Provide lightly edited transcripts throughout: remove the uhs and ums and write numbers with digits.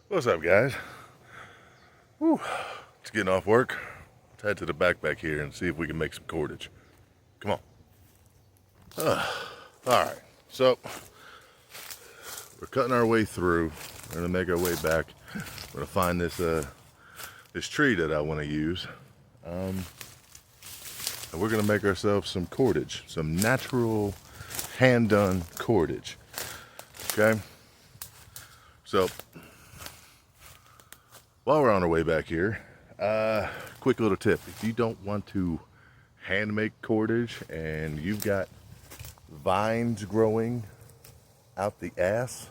What's up, guys? Whew. It's getting off work. Let's head to the back here and see if we can make some cordage. Come on. Alright, so we're cutting our way through. We're gonna make our way back. We're gonna find this tree that I want to use. And we're gonna make ourselves some cordage, some natural hand-done cordage. Okay? So while we're on our way back here, quick little tip. If you don't want to hand make cordage and you've got vines growing out the ass,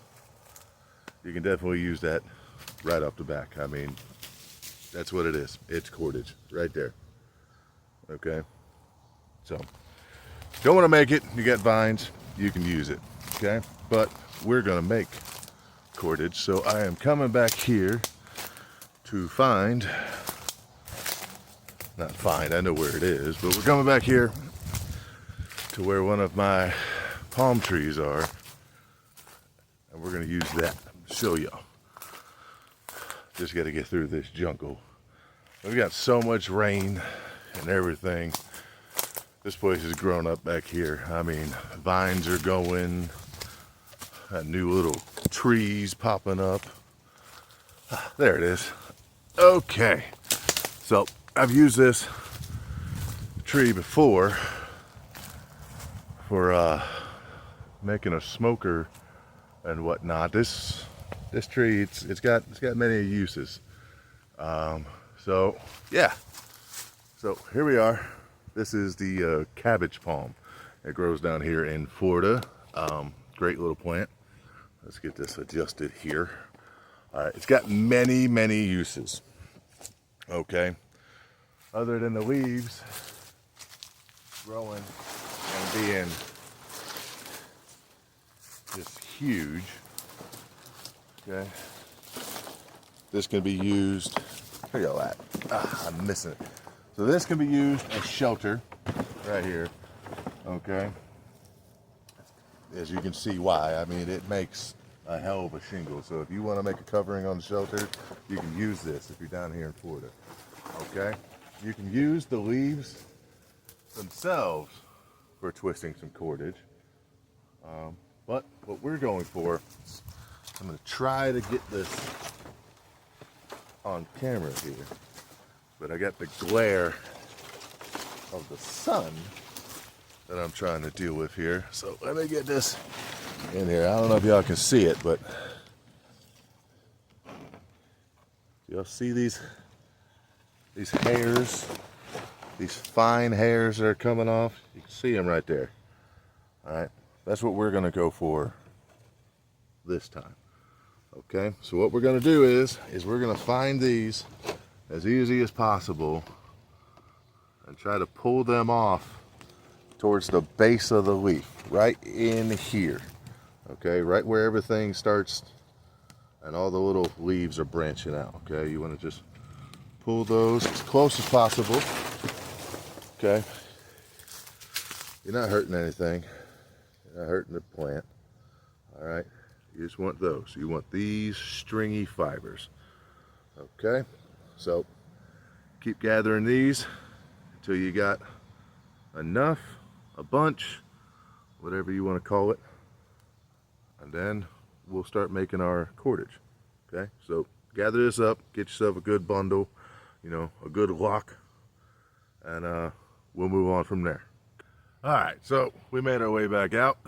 you can definitely use that right off the back. I mean, that's what it is. It's cordage right there. Okay? So, don't want to make it, you got vines, you can use it. Okay? But we're going to make cordage, so I am coming back here to I know where it is, but we're coming back here to where one of my palm trees are, and we're going to use that to show y'all. Just got to get through this jungle. We've got so much rain and everything. This place is grown up back here. I mean, vines are going, new little trees popping up. There it is. Okay, so I've used this tree before for making a smoker and whatnot. This tree, it's got many uses. So yeah, so here we are. This is the cabbage palm. It grows down here in Florida. Great little plant. Let's get this adjusted here. It's got many uses. Okay, other than the leaves growing and being just huge. Okay, this can be used. Look at that. I'm missing it. So this can be used as shelter right here. Okay, as you can see why. I mean, it makes a hell of a shingle. So if you want to make a covering on the shelter, you can use this if you're down here in Florida. Okay, you can use the leaves themselves for twisting some cordage. But what we're going for, I'm going to try to get this on camera here, but I got the glare of the sun that I'm trying to deal with here. So let me get this in here. I don't know if y'all can see it, but y'all see these hairs, these fine hairs that are coming off? You can see them right there. All right, that's what we're gonna go for this time. Okay, so what we're gonna do is we're gonna find these as easy as possible and try to pull them off towards the base of the leaf, right in here. Okay, right where everything starts and all the little leaves are branching out. Okay, you want to just pull those as close as possible. Okay, you're not hurting anything, you're not hurting the plant. All right, you just want those. You want these stringy fibers. Okay, so keep gathering these until you got enough, a bunch, whatever you want to call it, and then we'll start making our cordage. Okay, so gather this up, get yourself a good bundle, you know, a good lock, and we'll move on from there. All right, so we made our way back out.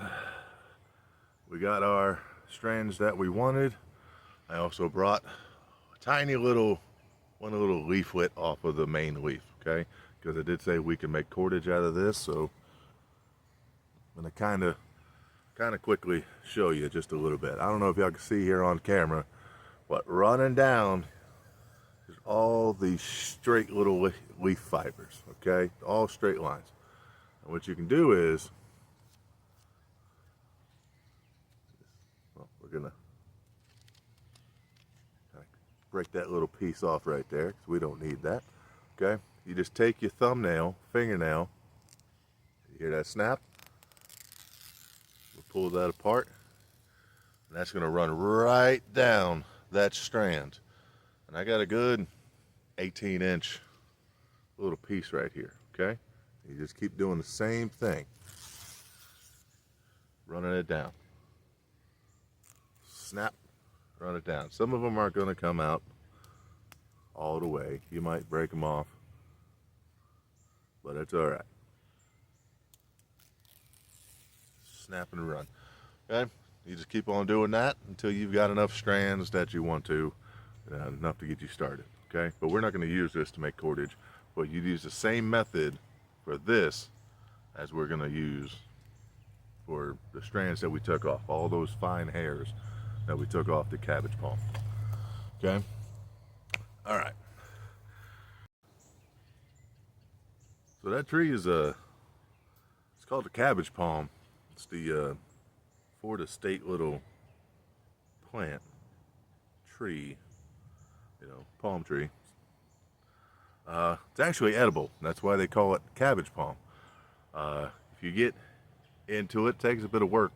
We got our strands that we wanted. I also brought a tiny little leaflet off of the main leaf. Okay, because I did say we can make cordage out of this, so I'm gonna kind of quickly show you just a little bit. I don't know if y'all can see here on camera, but running down is all these straight little leaf fibers. Okay, all straight lines. And what you can do is, well, we're gonna break that little piece off right there because we don't need that. Okay, you just take your fingernail, you hear that snap? We'll pull that apart, and that's going to run right down that strand. And I got a good 18-inch little piece right here, okay? You just keep doing the same thing. Running it down. Snap, run it down. Some of them aren't going to come out all the way. You might break them off, but it's all right. Snap and run. Okay? You just keep on doing that until you've got enough strands that you want to, enough to get you started. Okay? But we're not going to use this to make cordage, but you use the same method for this as we're going to use for the strands that we took off, all those fine hairs that we took off the cabbage palm. Okay? All right. So that tree is it's called the cabbage palm. It's the Florida state little plant, tree, palm tree. It's actually edible. That's why they call it cabbage palm. If you get into it, it takes a bit of work.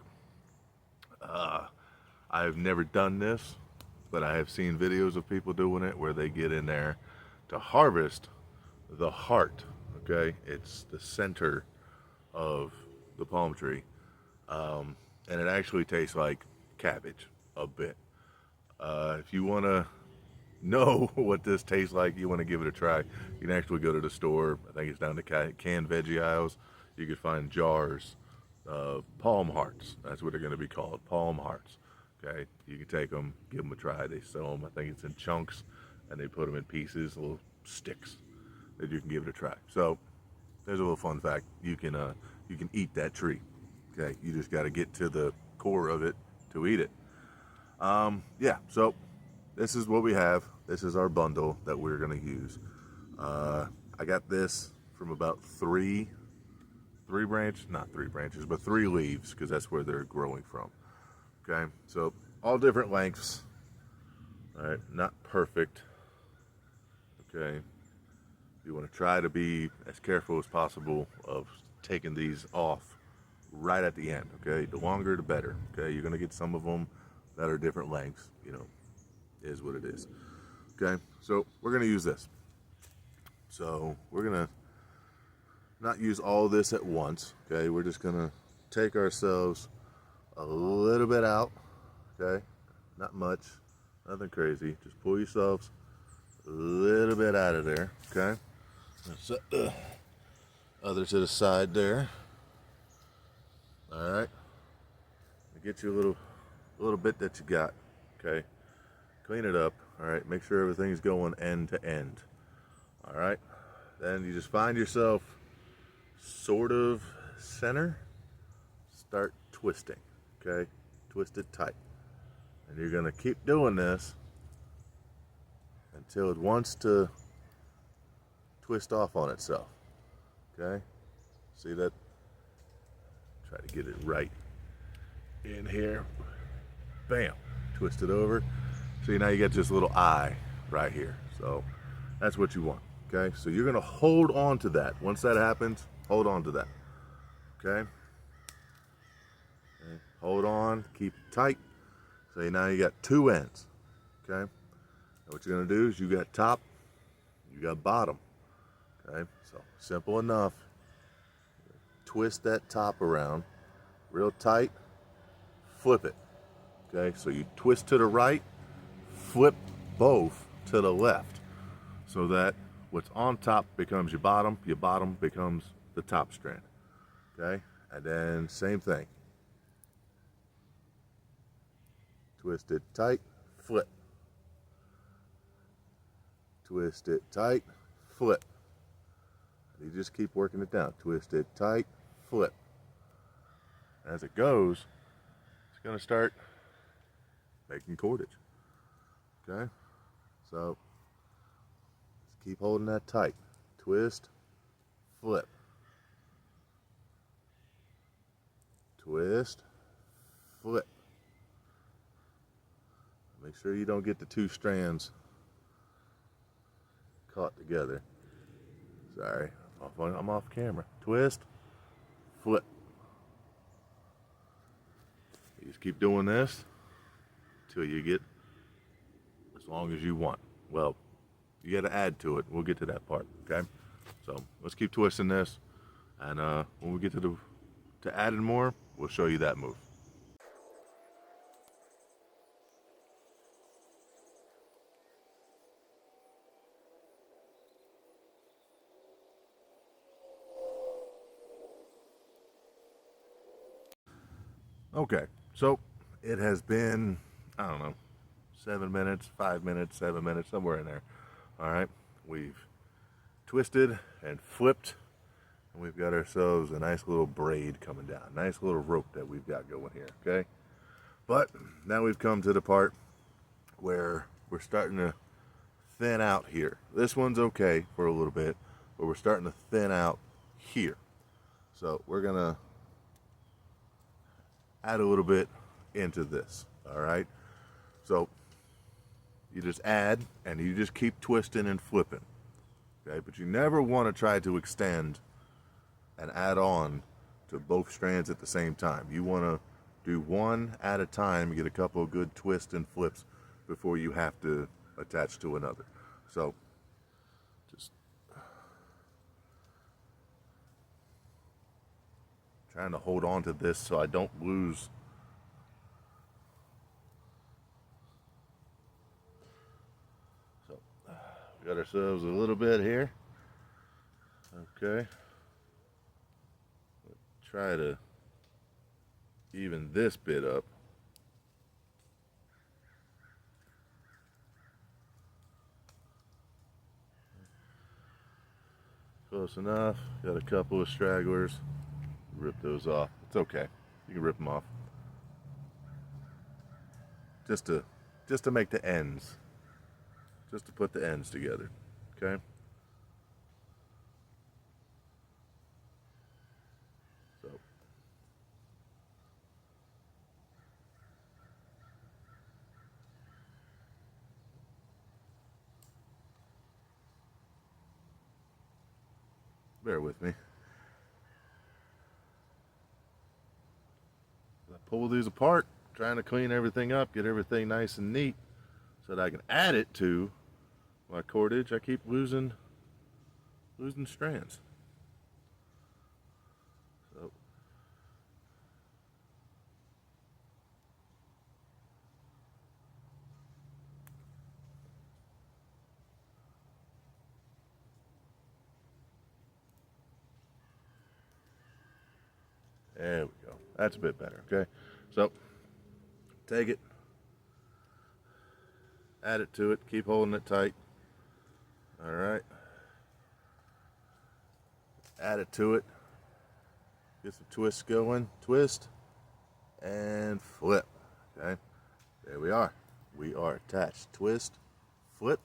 I've never done this, but I have seen videos of people doing it where they get in there to harvest the heart. Okay, it's the center of the palm tree, and it actually tastes like cabbage a bit. If you want to know what this tastes like, you want to give it a try, you can actually go to the store. I think it's down to canned veggie aisles. You can find jars of palm hearts. That's what they're going to be called, palm hearts. Okay, you can take them, give them a try. They sell them, I think it's in chunks, and they put them in pieces, little sticks that you can give it a try. So there's a little fun fact: you can eat that tree. Okay, you just got to get to the core of it to eat it. Yeah, so this is what we have. This is our bundle that we're going to use. I got this from about three leaves, because that's where they're growing from. Okay, so all different lengths. All right, not perfect. Okay, you want to try to be as careful as possible of taking these off right at the end. Okay, the longer the better. Okay, you're gonna get some of them that are different lengths. Is what it is. Okay, so we're gonna use this. So we're gonna not use all this at once. Okay, we're just gonna take ourselves a little bit out. Okay, not much, nothing crazy. Just pull yourselves a little bit out of there. Okay, set the other to the side there. All right, get you a little bit that you got. Okay, clean it up. All right, make sure everything's going end to end. All right, then you just find yourself sort of center, start twisting. Okay, twist it tight, and you're gonna keep doing this until it wants to twist off on itself. Okay, see that? Try to get it right in here. Bam, twist it over. See, now you got this little eye right here. So that's what you want. Okay, so you're gonna hold on to that. Once that happens, hold on to that. Okay, hold on, keep it tight. So now you got two ends. Okay, and what you're gonna do is you got top, you got bottom. Okay, so simple enough. Twist that top around real tight, flip it. Okay, so you twist to the right, flip both to the left, so that what's on top becomes your bottom becomes the top strand. Okay, and then same thing. Twist it tight, flip. Twist it tight, flip. You just keep working it down. Twist it tight, flip. As it goes, it's going to start making cordage. Okay? So, just keep holding that tight. Twist, flip. Twist, flip. Make sure you don't get the two strands caught together. Sorry, I'm off camera. Twist, flip. You just keep doing this until you get long as you want. Well, you got to add to it. We'll get to that part, okay? So let's keep twisting this, and when we get to adding more, we'll show you that move. Okay, so it has been, I don't know, 7 minutes, 5 minutes, 7 minutes, somewhere in there. All right, we've twisted and flipped, and we've got ourselves a nice little braid coming down, nice little rope that we've got going here, okay? But now we've come to the part where we're starting to thin out here. This one's okay for a little bit, but we're starting to thin out here. So we're gonna add a little bit into this, all right? So you just add and you just keep twisting and flipping, okay? But you never want to try to extend and add on to both strands at the same time. You want to do one at a time, get a couple of good twists and flips before you have to attach to another. So just trying to hold on to this so I don't lose. So we got ourselves a little bit here. Okay. Try to even this bit up. Close enough. Got a couple of stragglers. Rip those off. It's okay. You can rip them off. Just to make the ends. Just to put the ends together. Okay? So bear with me. Pull these apart, trying to clean everything up, get everything nice and neat so that I can add it to my cordage. I keep losing strands. So there we go. That's a bit better, okay? So, take it, add it to it, keep holding it tight. All right. Add it to it, get some twists going, twist, and flip, okay? There we are. We are attached. Twist, flip,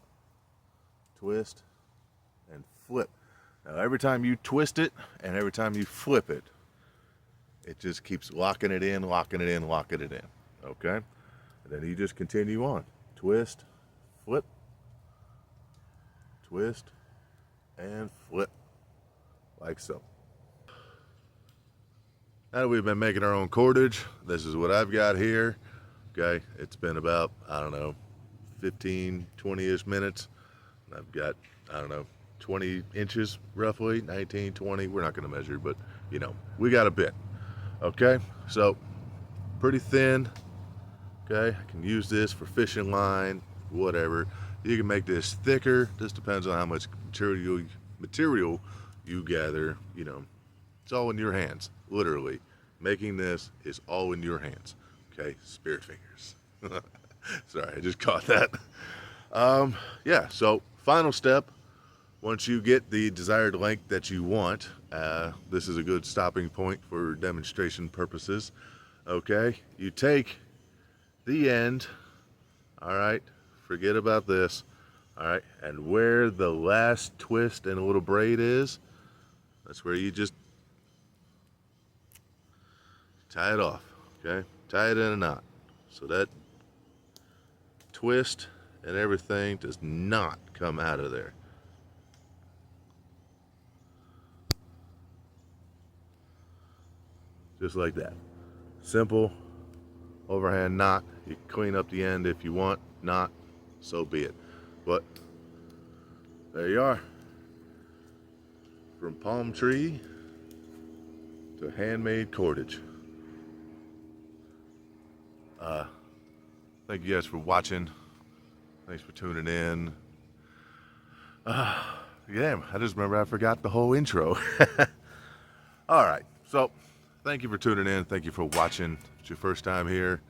twist, and flip. Now, every time you twist it and every time you flip it, it just keeps locking it in, locking it in, locking it in, okay? And then you just continue on. Twist, flip, twist, and flip, like so. Now that we've been making our own cordage, this is what I've got here, okay? It's been about, I don't know, 15, 20-ish minutes. And I've got, I don't know, 20 inches roughly, 19, 20. We're not gonna measure, but you know, we got a bit. Okay, so pretty thin. Okay, I can use this for fishing line, whatever. You can make this thicker. This depends on how much material you gather. You know, it's all in your hands. Literally, making this is all in your hands. Okay, spirit fingers. Sorry, I just caught that. Yeah. So final step. Once you get the desired length that you want, this is a good stopping point for demonstration purposes. Okay, you take the end, all right, forget about this, all right, and where the last twist and a little braid is, that's where you just tie it off, okay, tie it in a knot, so that twist and everything does not come out of there. Just like that. Simple overhand knot. You can clean up the end if you want. Not so be it. But there you are. From palm tree to handmade cordage. Thank you guys for watching. Thanks for tuning in. Yeah, I just remember I forgot the whole intro. All right, so thank you for tuning in. Thank you for watching. If it's your first time here,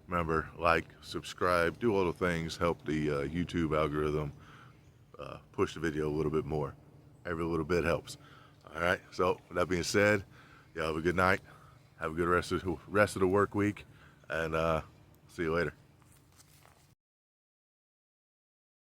remember, like, subscribe, do all the things, help the YouTube algorithm push the video a little bit more. Every little bit helps. All right, so with that being said, y'all have a good night. Have a good rest of the work week, and see you later.